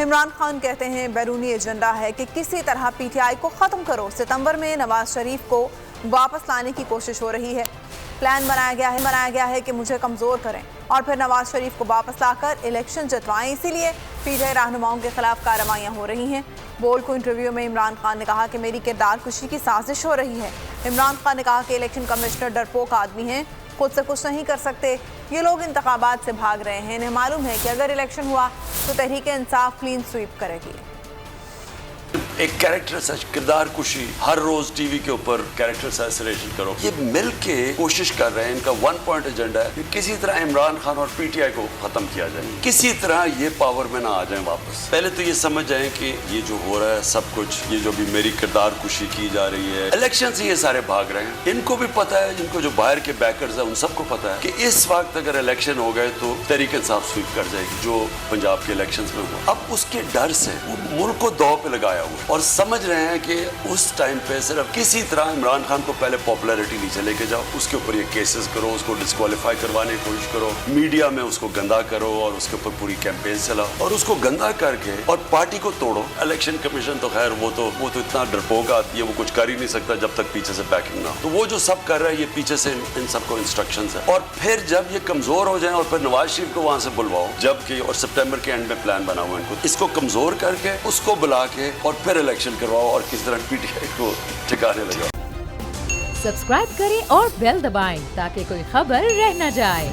عمران خان کہتے ہیں بیرونی ایجنڈا ہے کہ کسی طرح پی ٹی آئی کو ختم کرو. ستمبر میں نواز شریف کو واپس لانے کی کوشش ہو رہی ہے. پلان بنایا گیا ہے کہ مجھے کمزور کریں اور پھر نواز شریف کو واپس لا کر الیکشن جتوائیں. اسی لیے پی ٹی آئی رہنماؤں کے خلاف کارروائیاں ہو رہی ہیں. بول کو انٹرویو میں عمران خان نے کہا کہ میری کردار کشی کی سازش ہو رہی ہے. عمران خان نے کہا کہ الیکشن کمشنر ڈرپوک آدمی ہیں, خود سے کچھ نہیں کر سکتے. یہ لوگ انتخابات سے بھاگ رہے ہیں. انہیں معلوم ہے کہ اگر الیکشن ہوا تو تحریک انصاف کلین سویپ کرے گی. ایک کیریکٹر سچ کردار کشی, ہر روز ٹی وی کے اوپر کیریکٹر اسیسینیشن کرو. یہ مل کے کوشش کر رہے ہیں, ان کا ون پوائنٹ ایجنڈا ہے کہ کسی طرح عمران خان اور پی ٹی آئی کو ختم کیا جائے, کسی طرح یہ پاور میں نہ آ جائیں واپس. پہلے تو یہ سمجھ جائیں کہ یہ جو ہو رہا ہے سب کچھ, یہ جو بھی میری کردار کشی کی جا رہی ہے, الیکشن سے یہ سارے بھاگ رہے ہیں. ان کو بھی پتا ہے, جن کو جو باہر کے بیکرز ہیں ان سب کو پتا ہے کہ اس وقت اگر الیکشن ہو گئے تو تحریک انصاف سویپ کر جائے گی, جو پنجاب کے الیکشنز میں ہوا. اب اس کے ڈر سے وہ ملک کو دو پہ لگایا ہوا اور سمجھ رہے ہیں کہ اس ٹائم پہ صرف کسی طرح عمران خان کو پہلے پاپولیرٹی نیچے لے کے جاؤ, اس کے اوپر یہ کیسز کرو, اس کو ڈسکوالیفائی کروانے کی کوشش کرو, میڈیا میں اس کو گندا کرو اور اس کے اوپر پوری کیمپین چلاؤ اور اس کو گندا کر کے اور پارٹی کو توڑو. الیکشن کمیشن تو خیر وہ تو اتنا ڈرپوک آتی ہے, وہ کچھ کر ہی نہیں سکتا جب تک پیچھے سے بیکنگ نہ ہو. تو وہ جو سب کر رہا ہے یہ پیچھے سے ان سب کو انسٹرکشنز ہیں. اور پھر جب یہ کمزور ہو جائیں اور پھر نواز شریف کو وہاں سے بلواؤ, جبکہ اور سپٹمبر کے اینڈ میں پلان بنا ہوا ہے ان کو, اس کو کمزور کر کے اس کو بلا کے اور پھر الیکشن کرواؤ اور کس طرح پی ٹی آئی کو ٹھکانے لگا. سبسکرائب کریں اور بیل دبائیں تاکہ کوئی خبر رہ نہ جائے.